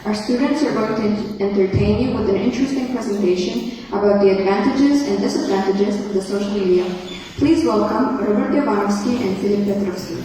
Our students are going to entertain you with an interesting presentation about the advantages and disadvantages of the social media. Please welcome Robert Jovanovski and Filip Petrovski.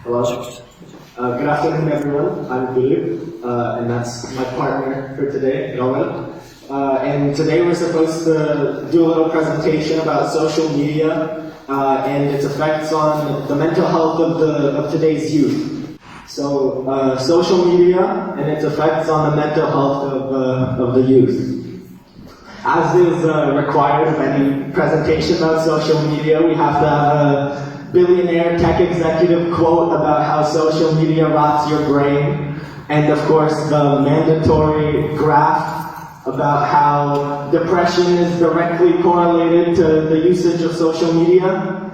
Hello. Good afternoon, everyone. I'm Filip, and that's my partner for today, Robert. And today we're supposed to do a little presentation about social media and its effects on the mental health of today's youth. So, social media and its effects on the mental health of the youth. As is required of any presentation about social media, we have to have a billionaire tech executive quote about how social media rots your brain, and of course the mandatory graph about how depression is directly correlated to the usage of social media.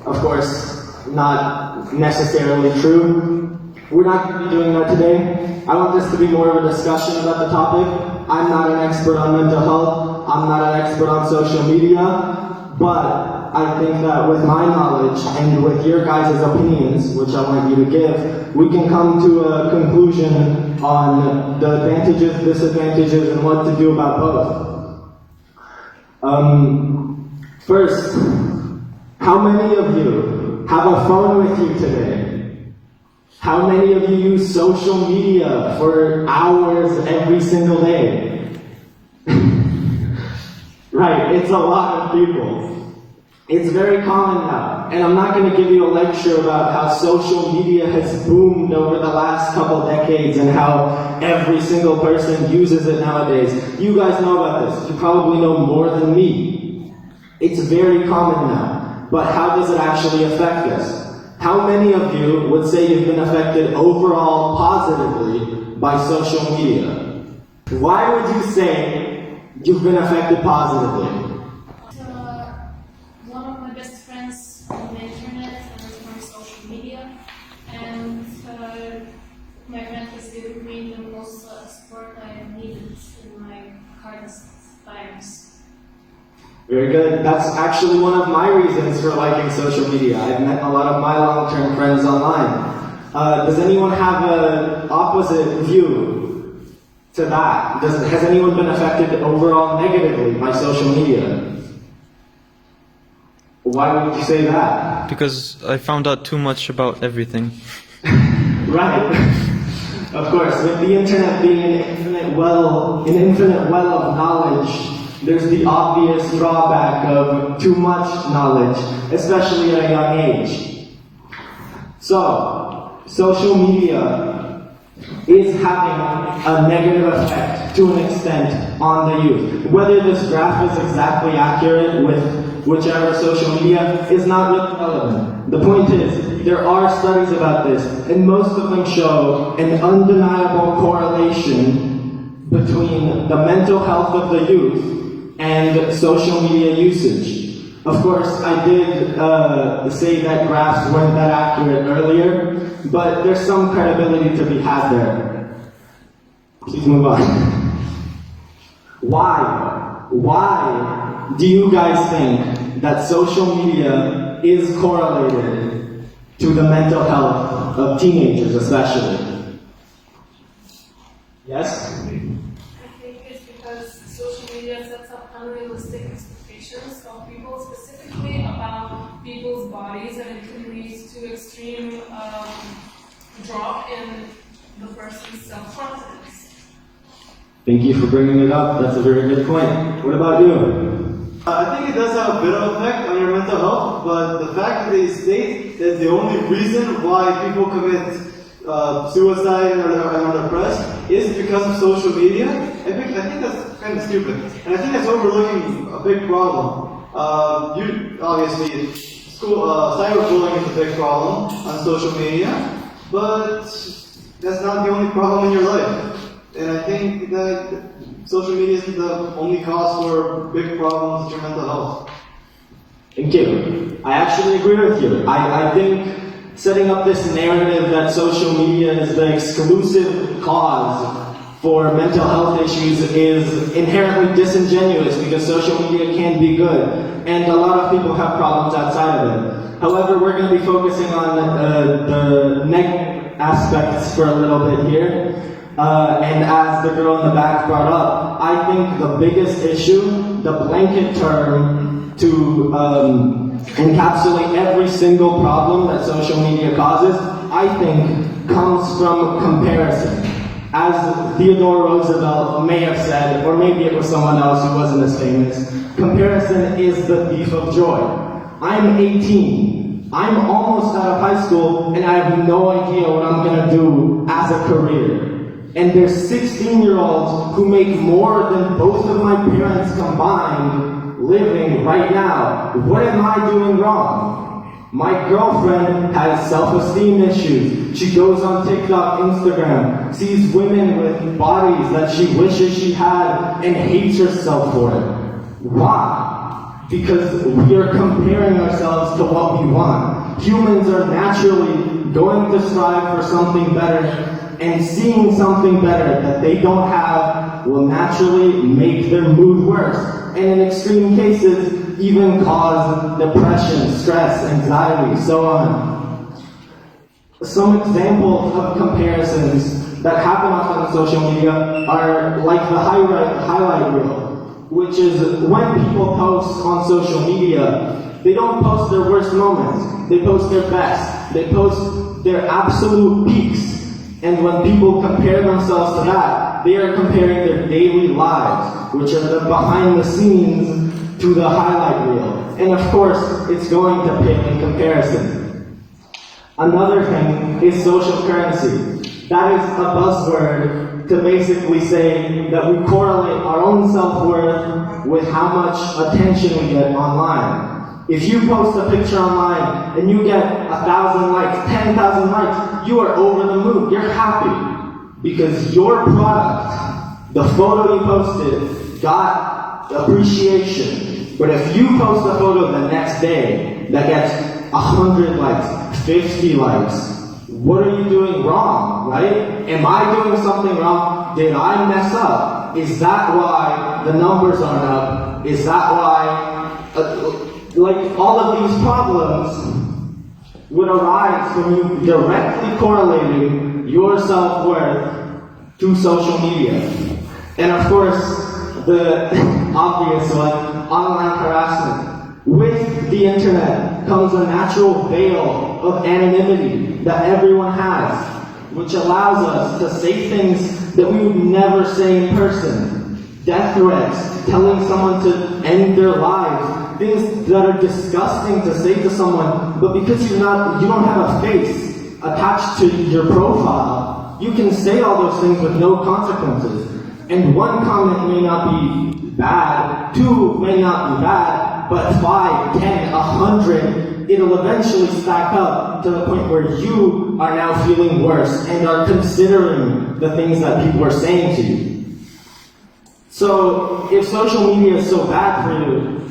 Of course, not necessarily true. We're not going to be doing that today. I want this to be more of a discussion about the topic. I'm not an expert on mental health. I'm not an expert on social media, but I think that with my knowledge and with your guys' opinions, which I want you to give, we can come to a conclusion on the advantages, disadvantages, and what to do about both. First, how many of you have a phone with you today? How many of you use social media for hours every single day? Right, it's a lot of people. It's very common now, and I'm not going to give you a lecture about how social media has boomed over the last couple decades and how every single person uses it nowadays. You guys know about this. You probably know more than me. It's very common now, but how does it actually affect us? How many of you would say you've been affected overall positively by social media? Why would you say you've been affected positively? One of my best friends on the internet and from social media, and my friend has given me the most support I needed in my hardest times. Very good. That's actually one of my reasons for liking social media. I've met a lot of my long-term friends online. Does anyone have an opposite view to that? Has anyone been affected overall negatively by social media? Why would you say that? Because I found out too much about everything. Right. Of course, with the internet being an infinite well of knowledge, there's the obvious drawback of too much knowledge, especially at a young age. So, social media is having a negative effect to an extent on the youth. Whether this graph is exactly accurate with whichever social media is not really relevant. The point is, there are studies about this, and most of them show an undeniable correlation between the mental health of the youth and social media usage. Of course, I did say that graphs weren't that accurate earlier, but there's some credibility to be had there. Please move on. Why do you guys think that social media is correlated to the mental health of teenagers especially? Yes? I think it's because social media sets up unrealistic expectations of people, specifically about people's bodies, and it can lead to extreme drop in the person's self-confidence. Thank you for bringing it up. That's a very good point. What about you? I think it does have a bit of effect on your mental health, but the fact that they state that the only reason why people commit suicide and are depressed is because of social media, I think that's kind of stupid. And I think that's overlooking a big problem. Obviously, cyberbullying is a big problem on social media, but that's not the only problem in your life. And I think that social media isn't the only cause for big problems with your mental health. Thank you. I actually agree with you. I think setting up this narrative that social media is the exclusive cause for mental health issues is inherently disingenuous because social media can be good, and a lot of people have problems outside of it. However, we're going to be focusing on the negative aspects for a little bit here. And as the girl in the back brought up, I think the biggest issue, the blanket term to encapsulate every single problem that social media causes, I think comes from comparison. As Theodore Roosevelt may have said, or maybe it was someone else who wasn't as famous, comparison is the thief of joy. I'm 18. I'm almost out of high school, and I have no idea what I'm going to do as a career. And there's 16-year-olds who make more than both of my parents combined living right now. What am I doing wrong? My girlfriend has self-esteem issues. She goes on TikTok, Instagram, sees women with bodies that she wishes she had and hates herself for it. Why? Because we are comparing ourselves to what we want. Humans are naturally going to strive for something better, and seeing something better that they don't have will naturally make their mood worse, and in extreme cases, even cause depression, stress, anxiety, so on. Some examples of comparisons that happen on social media are like the highlight reel, which is when people post on social media, they don't post their worst moments, they post their best, they post their absolute peaks. And when people compare themselves to that, they are comparing their daily lives, which are the behind the scenes, to the highlight reel. And of course, it's going to pale in comparison. Another thing is social currency. That is a buzzword to basically say that we correlate our own self-worth with how much attention we get online. If you post a picture online and you get 1,000 likes, 10,000 likes, you are over the moon. You're happy because your product, the photo you posted, got appreciation. But if you post a photo the next day that gets 100 likes, 50 likes, what are you doing wrong, right? Am I doing something wrong? Did I mess up? Is that why the numbers aren't up? Is that why... like all of these problems would arise when you directly correlating your self-worth to social media. And of course, the obvious one, online harassment. With the internet comes a natural veil of anonymity that everyone has, which allows us to say things that we would never say in person. Death threats, telling someone to end their lives, things that are disgusting to say to someone, but because you don't have a face attached to your profile, you can say all those things with no consequences. And one comment may not be bad, two may not be bad, but 5, 10, 100, it'll eventually stack up to the point where you are now feeling worse and are considering the things that people are saying to you. So, if social media is so bad for you,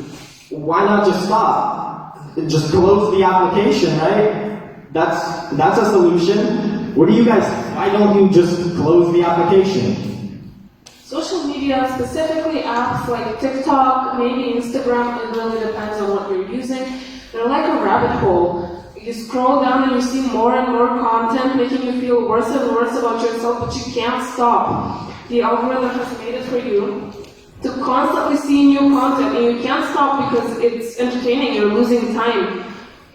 why not just stop? Just close the application, right? That's a solution. What do you guys think? Why don't you just close the application? Social media, specifically apps like TikTok, maybe Instagram, it really depends on what you're using. They're like a rabbit hole. You scroll down and you see more and more content making you feel worse and worse about yourself, but you can't stop. The algorithm has made it for you to constantly see new content, and you can't stop because it's entertaining, you're losing time.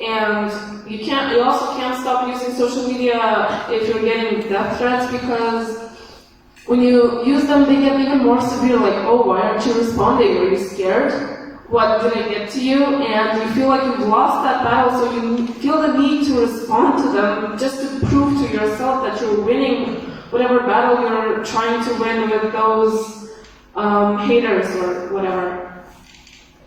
And you also can't stop using social media if you're getting death threats, because when you use them, they get even more severe, like, oh, why aren't you responding? Are you scared? What did I get to you? And you feel like you've lost that battle, so you feel the need to respond to them just to prove to yourself that you're winning whatever battle you're trying to win with those haters or whatever.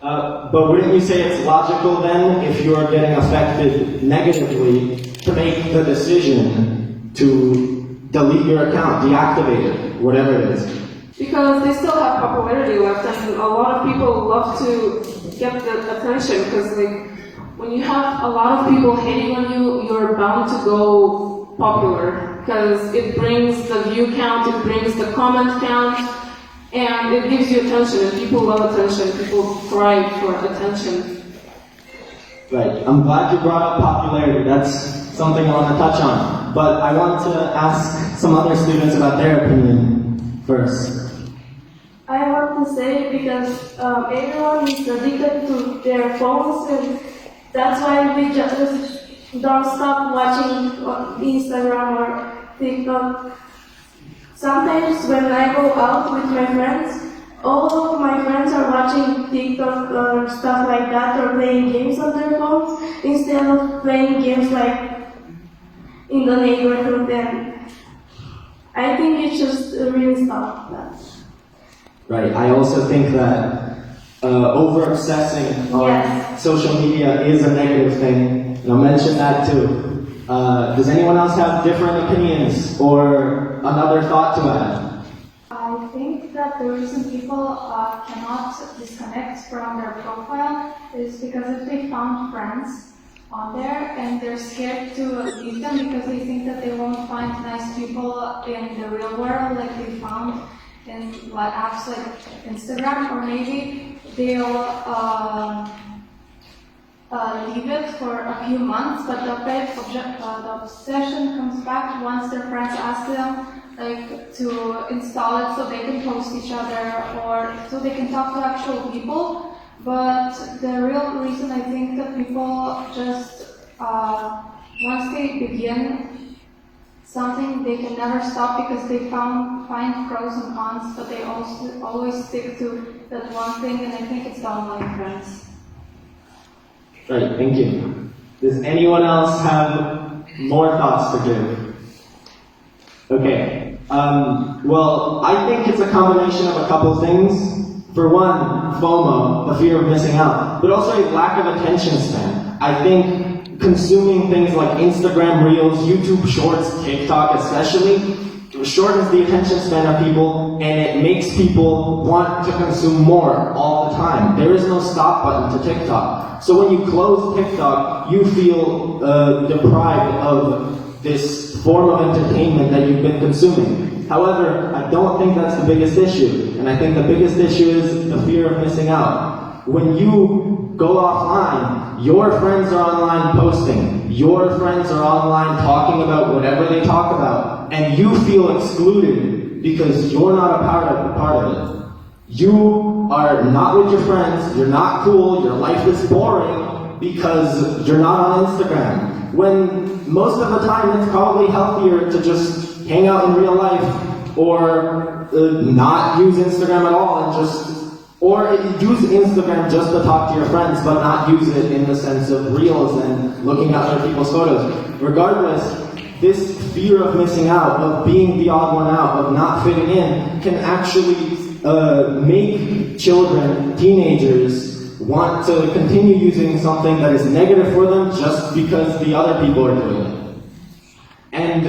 But wouldn't you say it's logical then, if you are getting affected negatively, to make the decision to delete your account, deactivate it, whatever it is? Because they still have popularity left, and a lot of people love to get the attention, because like, when you have a lot of people hating on you, you're bound to go popular because it brings the view count, it brings the comment count, and it gives you attention, and people love attention, people thrive for attention. Right. I'm glad you brought up popularity. That's something I want to touch on. But I want to ask some other students about their opinion first. I want to say because everyone is addicted to their phones, and that's why we just don't stop watching Instagram or TikTok. Sometimes when I go out with my friends, all of my friends are watching TikTok or stuff like that, or playing games on their phones instead of playing games like in the neighborhood. And I think it should really stop that. Right. I also think that over-obsessing on Yes. social media is a negative thing. And I'll mention that too. Does anyone else have different opinions or another thought to add? I think that the reason people cannot disconnect from their profile is because if they found friends on there and they're scared to leave them because they think that they won't find nice people in the real world like they found in apps like Instagram, or maybe they'll leave it for a few months, but the obsession comes back once their friends ask them to install it so they can post each other or so they can talk to actual people. But the real reason I think that people just once they begin something, they can never stop because they find pros and cons, but they also always stick to that one thing, and I think it's the online friends. Right, thank you. Does anyone else have more thoughts to give? Okay. Well, I think it's a combination of a couple things. For one, FOMO, the fear of missing out, but also a lack of attention span. I think consuming things like Instagram Reels, YouTube Shorts, TikTok especially, shortens the attention span of people, and it makes people want to consume more all the time. There is no stop button to TikTok. So when you close TikTok, you feel deprived of this form of entertainment that you've been consuming. However, I don't think that's the biggest issue, and I think the biggest issue is the fear of missing out. When you go offline, your friends are online posting, your friends are online talking about whatever they talk about, and you feel excluded because you're not a part of it. You are not with your friends, you're not cool, your life is boring because you're not on Instagram. When most of the time it's probably healthier to just hang out in real life or not use Instagram at all and or use Instagram just to talk to your friends, but not use it in the sense of reels and looking at other people's photos. Regardless, this fear of missing out, of being the odd one out, of not fitting in, can actually make children, teenagers, want to continue using something that is negative for them just because the other people are doing it. And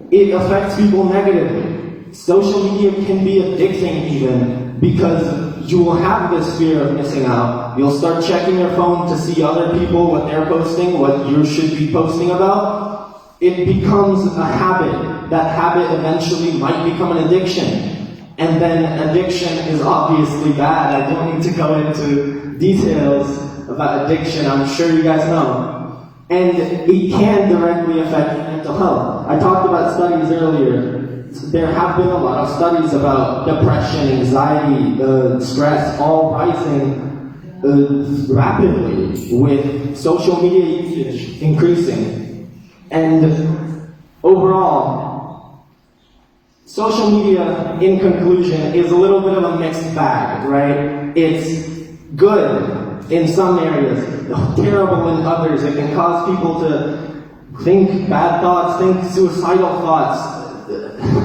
it affects people negatively. Social media can be addicting even because you will have this fear of missing out. You'll start checking your phone to see other people, what they're posting, what you should be posting about. It becomes a habit. That habit eventually might become an addiction. And then addiction is obviously bad. I don't need to go into details about addiction. I'm sure you guys know. And it can directly affect mental health. I talked about studies earlier. There have been a lot of studies about depression, anxiety, stress, all rising rapidly with social media usage increasing. And overall, social media, in conclusion, is a little bit of a mixed bag, right? It's good in some areas, terrible in others. It can cause people to think bad thoughts, think suicidal thoughts,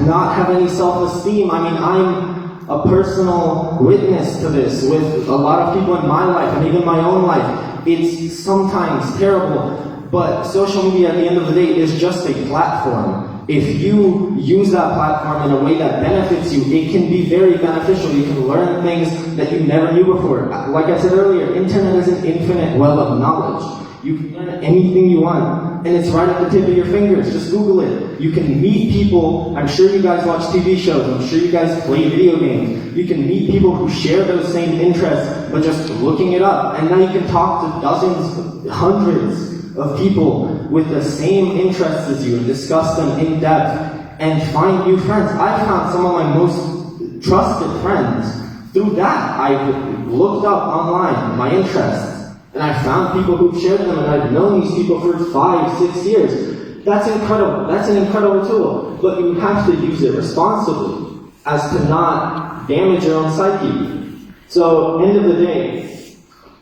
not have any self-esteem. I mean, I'm a personal witness to this with a lot of people in my life and even my own life. It's sometimes terrible, but social media at the end of the day is just a platform. If you use that platform in a way that benefits you, it can be very beneficial. You can learn things that you never knew before. Like I said earlier, internet is an infinite well of knowledge. You can learn anything you want, and it's right at the tip of your fingers. Just Google it. You can meet people. I'm sure you guys watch TV shows. I'm sure you guys play video games. You can meet people who share those same interests by just looking it up. And now you can talk to dozens, hundreds of people with the same interests as you and discuss them in depth and find new friends. I found some of my most trusted friends through that. I've looked up online my interests, and I found people who shared them, and I've known these people for 5-6 years. That's incredible. That's an incredible tool. But you have to use it responsibly as to not damage your own psyche. So, end of the day,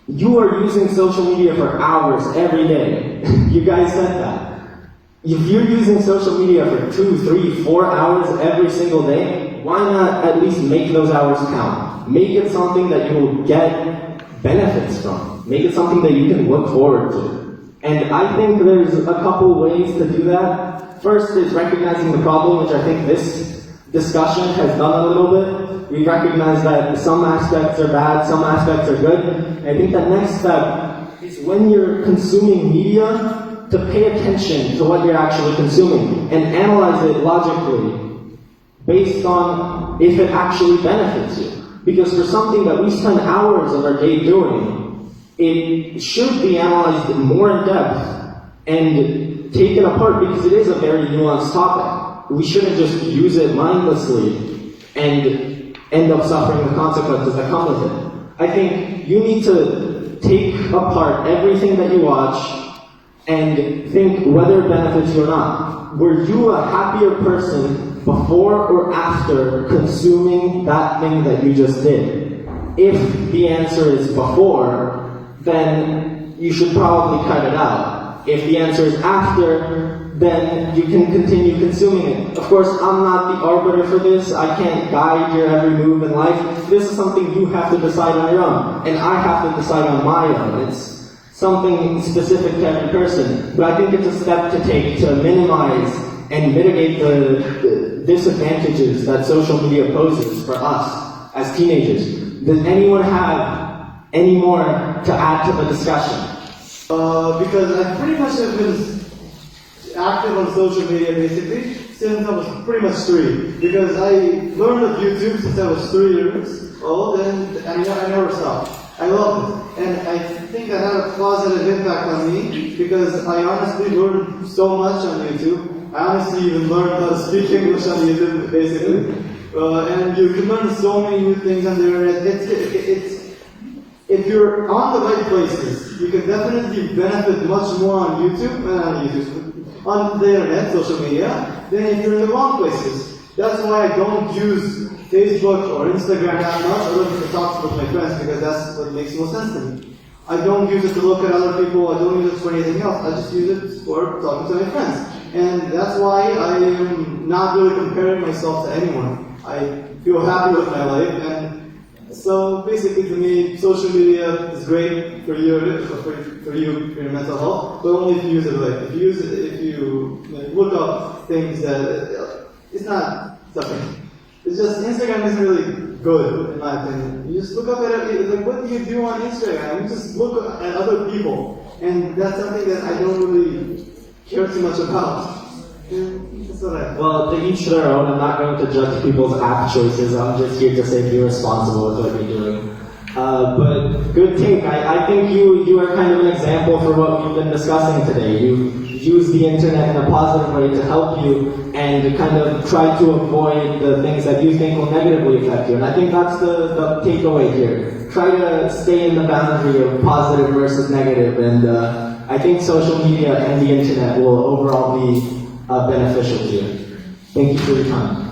you are using social media for hours every day. You guys said that. If you're using social media for 2, 3, 4 hours every single day, why not at least make those hours count? Make it something that you will get benefits from. Make it something that you can look forward to. And I think there's a couple ways to do that. First is recognizing the problem, which I think this discussion has done a little bit. We recognize that some aspects are bad, some aspects are good. And I think the next step is when you're consuming media, to pay attention to what you're actually consuming and analyze it logically based on if it actually benefits you. Because for something that we spend hours of our day doing, it should be analyzed more in depth and taken apart because it is a very nuanced topic. We shouldn't just use it mindlessly and end up suffering the consequences that come with it. I think you need to take apart everything that you watch and think whether it benefits you or not. Were you a happier person before or after consuming that thing that you just did? If the answer is before, then you should probably cut it out. If the answer is after, then you can continue consuming it. Of course, I'm not the arbiter for this. I can't guide your every move in life. This is something you have to decide on your own, and I have to decide on my own. It's something specific to every person, but I think it's a step to take to minimize and mitigate the disadvantages that social media poses for us as teenagers. Does anyone have any more to add to the discussion? Because I pretty much have been active on social media basically since I was pretty much 3. Because I learned of YouTube since I was 3 years old, and I never stopped. I love it, and I think that had a positive impact on me because I honestly learned so much on YouTube. I honestly even learned how to speak English on YouTube, basically. And you can learn so many new things on the internet. If you're on the right places, you can definitely benefit much more on on the internet, social media, than if you're in the wrong places. That's why I don't use Facebook or Instagram that much, other than to talk with my friends, because that's what makes most sense to me. I don't use it to look at other people, I don't use it for anything else, I just use it for talking to my friends. And that's why I am not really comparing myself to anyone. I feel happy with my life, and so basically to me, social media is great for you, for your mental health, but only if you use it right. If you look up things that, it's not something. It's just, Instagram isn't really good, in my opinion. You just look up at it, like, what do you do on Instagram? You just look at other people. And that's something that I don't really care too much about. That's what Well, to each their own. I'm not going to judge people's app choices. I'm just here to say be responsible with what you're doing. But good take. I think you are kind of an example for what we've been discussing today. You use the internet in a positive way to help you and kind of try to avoid the things that you think will negatively affect you. And I think that's the takeaway here. Try to stay in the boundary of positive versus negative. And I think social media and the internet will overall be beneficial to you. Thank you for your time.